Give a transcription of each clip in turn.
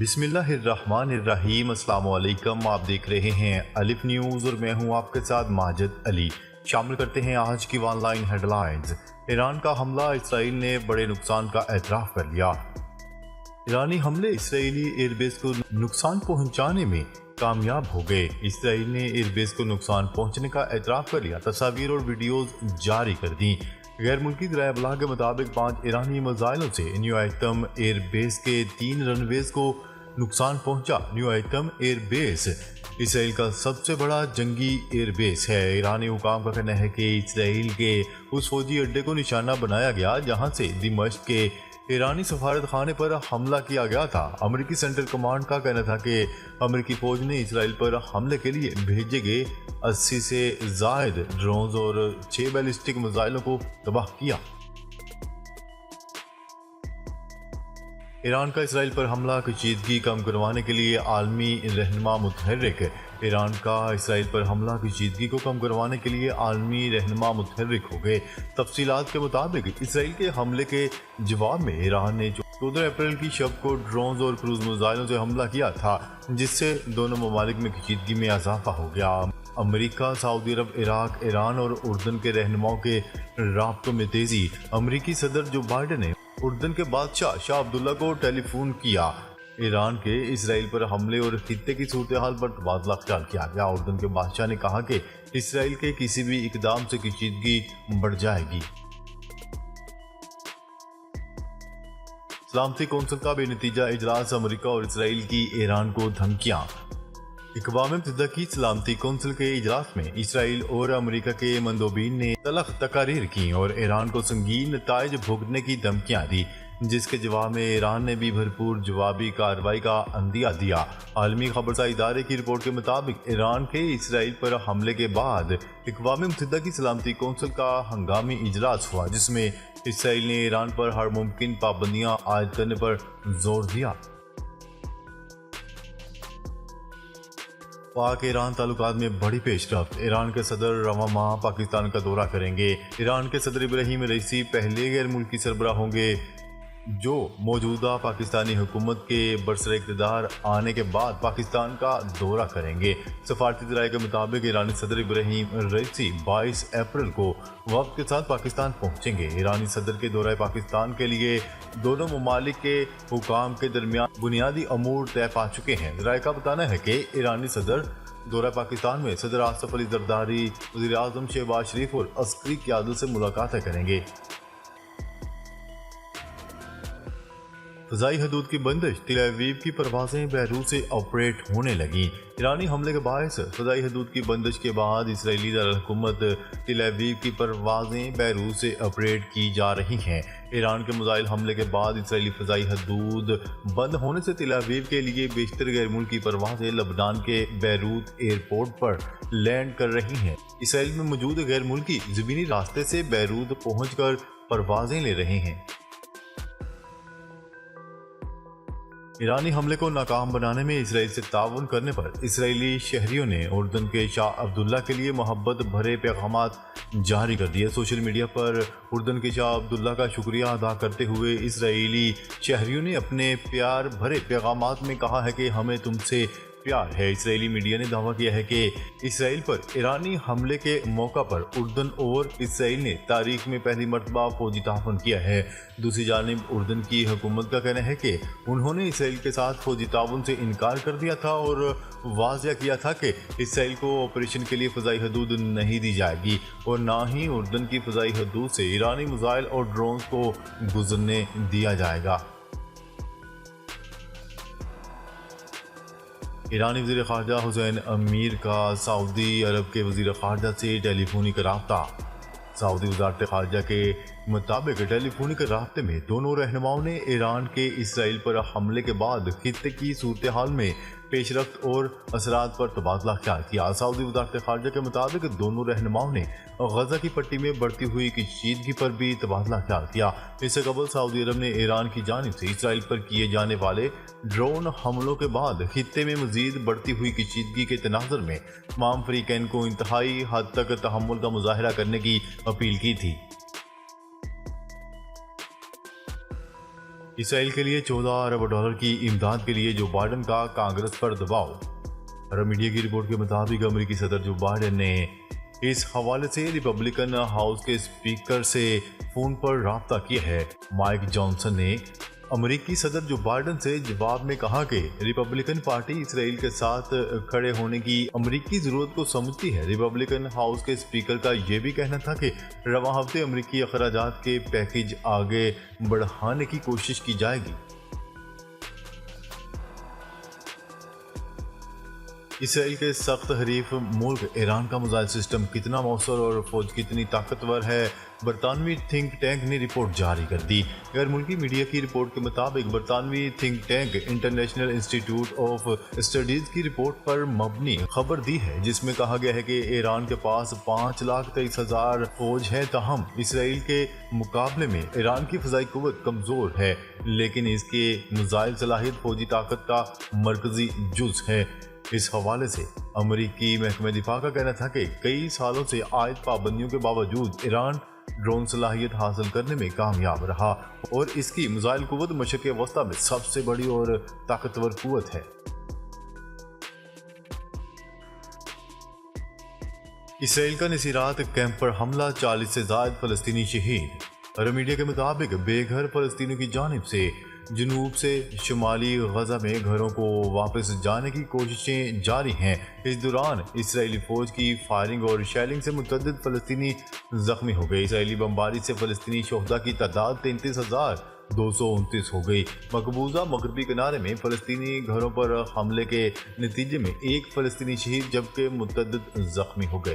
بسم اللہ الرحمن الرحیم۔ السلام علیکم، آپ دیکھ رہے ہیں الف نیوز اور میں ہوں آپ کے ساتھ ماجد علی۔ شامل کرتے ہیں آج کی online headlines. Iran کا حملہ، اسرائیل نے بڑے نقصان کا اعتراف کر لیا۔ ایرانی حملے اسرائیلی ایئر بیس کو نقصان پہنچانے میں کامیاب ہو گئے۔ اسرائیل نے ایئر بیس کو نقصان پہنچنے کا اعتراف کر لیا، تصاویر اور ویڈیوز جاری کر دیں۔ غیر ملکی ذرائع ابلاغ کے مطابق 5 ایرانی میزائلوں سے نیو ایٹم ایئر بیس کے 3 رن ویز کو نقصان پہنچا۔ نیو ایٹم ایئر بیس اسرائیل کا سب سے بڑا جنگی ایئر بیس ہے۔ ایرانی حکام کا کہنا ہے کہ اسرائیل کے اس فوجی اڈے کو نشانہ بنایا گیا جہاں سے دمشق کے ایرانی سفارت خانے پر حملہ کیا گیا تھا۔ امریکی سینٹرل کمانڈ کا کہنا تھا کہ امریکی فوج نے اسرائیل پر حملے کے لیے بھیجے گئے 80 سے زائد ڈرونز اور 6 بیلسٹک میزائلوں کو تباہ کیا۔ ایران کا اسرائیل پر حملہ کشیدگی کم کروانے کے لیے عالمی رہنما متحرک۔ ایران کا اسرائیل پر حملہ کشیدگی کو کم کروانے کے لیے عالمی رہنما متحرک ہو گئے۔ تفصیلات کے مطابق اسرائیل کے حملے کے جواب میں ایران نے 14 اپریل کی شب کو ڈرونز اور کروز میزائلوں سے حملہ کیا تھا، جس سے دونوں ممالک میں کشیدگی میں اضافہ ہو گیا۔ امریکہ، سعودی عرب، عراق، ایران اور اردن کے رہنماؤں کے رابطوں میں تیزی۔ امریکی صدر جو بائیڈن نے اردن کے بادشاہ شاہ عبداللہ کو ٹیلی فون کیا۔ ایران کے اسرائیل پر حملے اور خطے کی صورتحال پر تبادلہ خیال کیا گیا۔ اردن کے بادشاہ نے کہا کہ اسرائیل کے کسی بھی اقدام سے کشیدگی بڑھ جائے گی۔ سلامتی کونسل کا بے نتیجہ اجلاس، امریکہ اور اسرائیل کی ایران کو دھمکیاں۔ اقوام متحدہ کی سلامتی کونسل کے اجلاس میں اسرائیل اور امریکہ کے مندوبین نے تلخ تقاریر کی اور ایران کو سنگین نتائج بھگتنے کی دھمکیاں دی، جس کے جواب میں ایران نے بھی بھرپور جوابی کارروائی کا عندیہ دیا۔ عالمی خبرساں ادارے کی رپورٹ کے مطابق ایران کے اسرائیل پر حملے کے بعد اقوام متحدہ کی سلامتی کونسل کا ہنگامی اجلاس ہوا، جس میں اسرائیل نے ایران پر ہر ممکن پابندیاں عائد کرنے پر زور دیا۔ پاک ایران تعلقات میں بڑی پیش رفت، ایران کے صدر رواں ماہ پاکستان کا دورہ کریں گے۔ ایران کے صدر ابراہیم رئیسی پہلے غیر ملکی سربراہ ہوں گے جو موجودہ پاکستانی حکومت کے برسر اقتدار آنے کے بعد پاکستان کا دورہ کریں گے۔ سفارتی ذرائع کے مطابق ایرانی صدر ابراہیم رئیسی 22 اپریل کو وفد کے ساتھ پاکستان پہنچیں گے۔ ایرانی صدر کے دورہ پاکستان کے لیے دونوں ممالک کے حکام کے درمیان بنیادی امور طے پا چکے ہیں۔ ذرائع کا بتانا ہے کہ ایرانی صدر دورہ پاکستان میں صدر آصف علی زرداری، وزیر اعظم شہباز شریف اور عسکری قیادت سے ملاقاتیں کریں گے۔ فضائی حدود کی بندش، تل ابیب کی پروازیں بیروت سے آپریٹ ہونے لگیں۔ ایرانی حملے کے باعث فضائی حدود کی بندش کے بعد اسرائیلی دارالحکومت تل ابیب کی پروازیں بیروت سے آپریٹ کی جا رہی ہیں۔ ایران کے میزائل حملے کے بعد اسرائیلی فضائی حدود بند ہونے سے تل ابیب کے لیے بیشتر غیر ملکی پروازیں لبنان کے بیروت ایئرپورٹ پر لینڈ کر رہی ہیں۔ اسرائیل میں موجود غیر ملکی زمینی راستے سے بیروت پہنچ کر پروازیں لے رہے ہیں۔ ایرانی حملے کو ناکام بنانے میں اسرائیل سے تعاون کرنے پر اسرائیلی شہریوں نے اردن کے شاہ عبداللہ کے لیے محبت بھرے پیغامات جاری کر دیے۔ سوشل میڈیا پر اردن کے شاہ عبداللہ کا شکریہ ادا کرتے ہوئے اسرائیلی شہریوں نے اپنے پیار بھرے پیغامات میں کہا ہے کہ ہمیں تم سے پیار ہے۔ اسرائیلی میڈیا نے دعویٰ کیا ہے کہ اسرائیل پر ایرانی حملے کے موقع پر اردن اور اسرائیل نے تاریخ میں پہلی مرتبہ فوجی تعاون کیا ہے۔ دوسری جانب اردن کی حکومت کا کہنا ہے کہ انہوں نے اسرائیل کے ساتھ فوجی تعاون سے انکار کر دیا تھا اور واضح کیا تھا کہ اسرائیل کو آپریشن کے لیے فضائی حدود نہیں دی جائے گی اور نہ ہی اردن کی فضائی حدود سے ایرانی میزائل اور ڈرونز کو گزرنے دیا جائے گا۔ ایرانی وزیر خارجہ حسین امیر کا سعودی عرب کے وزیر خارجہ سے ٹیلی فونک رابطہ۔ سعودی وزارت خارجہ کے مطابق ٹیلی فونک رابطے میں دونوں رہنماؤں نے ایران کے اسرائیل پر حملے کے بعد خطے کی صورتحال میں پیش رفت اور اثرات پر تبادلہ خیال کیا۔ سعودی وزارت خارجہ کے مطابق دونوں رہنماؤں نے غزہ کی پٹی میں بڑھتی ہوئی کشیدگی پر بھی تبادلہ خیال کیا۔ اس سے قبل سعودی عرب نے ایران کی جانب سے اسرائیل پر کیے جانے والے ڈرون حملوں کے بعد خطے میں مزید بڑھتی ہوئی کشیدگی کے تناظر میں تمام فریقین کو انتہائی حد تک تحمل کا مظاہرہ کرنے کی اپیل کی تھی۔ اسرائیل کے لیے 14 ارب ڈالر کی امداد کے لیے جو بائیڈن کا کانگریس پر دباؤ۔ عرب میڈیا کی رپورٹ کے مطابق امریکی صدر جو بائیڈن نے اس حوالے سے ریپبلکن ہاؤس کے اسپیکر سے فون پر رابطہ کیا ہے۔ مائک جانسن نے امریکی صدر جو بائیڈن سے جواب میں کہا کہ ریپبلکن پارٹی اسرائیل کے ساتھ کھڑے ہونے کی امریکی ضرورت کو سمجھتی ہے۔ ریپبلکن ہاؤس کے اسپیکر کا یہ بھی کہنا تھا کہ رواں ہفتے امریکی اخراجات کے پیکیج آگے بڑھانے کی کوشش کی جائے گی۔ اسرائیل کے سخت حریف ملک ایران کا میزائل سسٹم کتنا مؤثر اور فوج کتنی طاقتور ہے، برطانوی تھنک ٹینک نے رپورٹ جاری کر دی۔ غیر ملکی میڈیا کی رپورٹ کے مطابق برطانوی تھنک ٹینک انٹرنیشنل انسٹی ٹیوٹ آف اسٹڈیز کی رپورٹ پر مبنی خبر دی ہے، جس میں کہا گیا ہے کہ ایران کے پاس 5,23,000 فوج ہے، تاہم اسرائیل کے مقابلے میں ایران کی فضائی قوت کمزور ہے، لیکن اس کے میزائل صلاحیت فوجی طاقت کا مرکزی جز ہے۔ اس حوالے سے امریکی محکمہ دفاع کا کہنا تھا کہ کئی سالوں سے عائد پابندیوں کے باوجود ایران ڈرون صلاحیت حاصل کرنے میں کامیاب رہا اور اس کی میزائل قوت مشرق وسطی میں سب سے بڑی اور طاقتور قوت ہے۔ اسرائیل کا نصیرات کیمپ پر حملہ، 40 سے زائد فلسطینی شہید۔ عرب میڈیا کے مطابق بے گھر فلسطینیوں کی جانب سے جنوب سے شمالی غزہ میں گھروں کو واپس جانے کی کوششیں جاری ہیں۔ اس دوران اسرائیلی فوج کی فائرنگ اور شیلنگ سے متعدد فلسطینی زخمی ہو گئے۔ اسرائیلی بمباری سے فلسطینی شہداء کی تعداد 33,229 ہو گئی۔ مقبوضہ مغربی کنارے میں فلسطینی گھروں پر حملے کے نتیجے میں ایک فلسطینی شہید جبکہ متعدد زخمی ہو گئے۔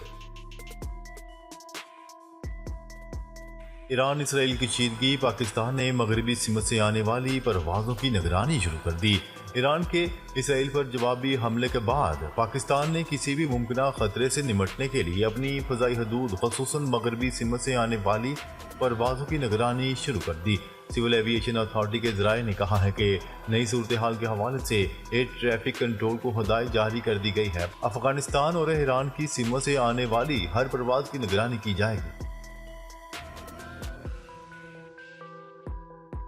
ایران اسرائیل کی کشیدگی، پاکستان نے مغربی سمت سے آنے والی پروازوں کی نگرانی شروع کر دی۔ ایران کے اسرائیل پر جوابی حملے کے بعد پاکستان نے کسی بھی ممکنہ خطرے سے نمٹنے کے لیے اپنی فضائی حدود خصوصاً مغربی سمت سے آنے والی پروازوں کی نگرانی شروع کر دی۔ سول ایویشن اتھارٹی کے ذرائع نے کہا ہے کہ نئی صورتحال کے حوالے سے ایئر ٹریفک کنٹرول کو ہدایت جاری کر دی گئی ہے۔ افغانستان اور ایران کی سمت سے آنے والی ہر پرواز کی نگرانی کی جائے گی۔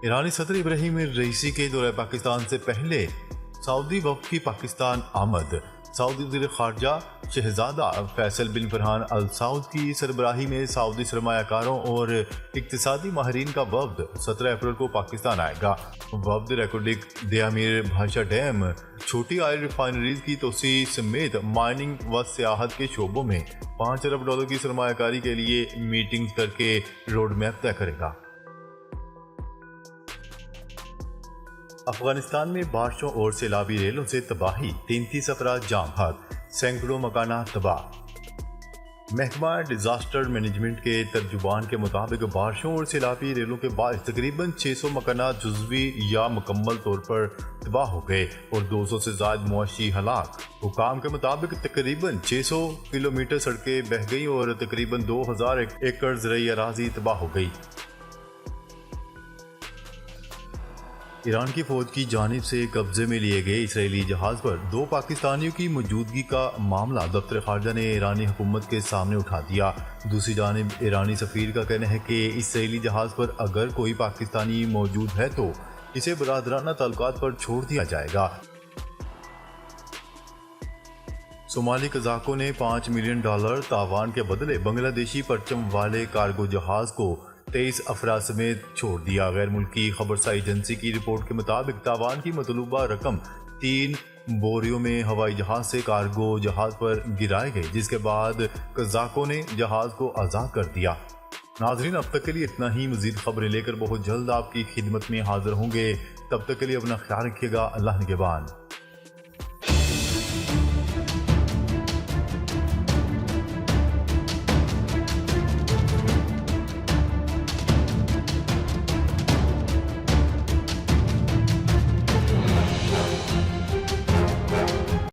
ایرانی صدر ابراہیم رئیسی کے دورہ پاکستان سے پہلے سعودی وفد کی پاکستان آمد۔ سعودی وزیر خارجہ شہزادہ فیصل بن فرحان ال سعود کی سربراہی میں سعودی سرمایہ کاروں اور اقتصادی ماہرین کا وفد 17 اپریل کو پاکستان آئے گا۔ وفد ریکوڈک دیامیر بھاشا ڈیم، چھوٹی آئل ریفائنریز کی توسیع سمیت مائننگ و سیاحت کے شعبوں میں 5 ارب ڈالر کی سرمایہ کاری کے لیے میٹنگز کر کے روڈ میپ طے کرے گا۔ افغانستان میں بارشوں اور سیلابی ریلوں سے تباہی، 33 افراد جاں بحق، سینکڑوں مکانات تباہ۔ محکمہ ڈیزاسٹر مینجمنٹ کے ترجمان کے مطابق بارشوں اور سیلابی ریلوں کے باعث تقریباً 600 مکانات جزوی یا مکمل طور پر تباہ ہو گئے اور 200 سے زائد معاشی ہلاک۔ حکام کے مطابق تقریباً 600 کلومیٹر سڑکیں بہہ گئی اور تقریباً 2000 ایکڑ زرعی اراضی تباہ ہو گئی۔ ایران کی فوج کی جانب سے قبضے میں لیے گئے اسرائیلی جہاز پر 2 پاکستانیوں کی موجودگی کا معاملہ دفتر خارجہ نے ایرانی حکومت کے سامنے اٹھا دیا۔ دوسری جانب ایرانی سفیر کا کہنا ہے کہ اسرائیلی جہاز پر اگر کوئی پاکستانی موجود ہے تو اسے برادرانہ تعلقات پر چھوڑ دیا جائے گا۔ صومالی قزاقوں نے $5 ملین تاوان کے بدلے بنگلہ دیشی پرچم والے کارگو جہاز کو 23 افراد سمیت چھوڑ دیا۔ غیر ملکی خبرساز ایجنسی کی رپورٹ کے مطابق تاوان کی مطلوبہ رقم 3 بوریوں میں ہوائی جہاز سے کارگو جہاز پر گرائے گئے، جس کے بعد قزاقوں نے جہاز کو آزاد کر دیا۔ ناظرین، اب تک کے لیے اتنا ہی۔ مزید خبریں لے کر بہت جلد آپ کی خدمت میں حاضر ہوں گے۔ تب تک کے لیے اپنا خیال رکھیے گا۔ اللہ نگہبان۔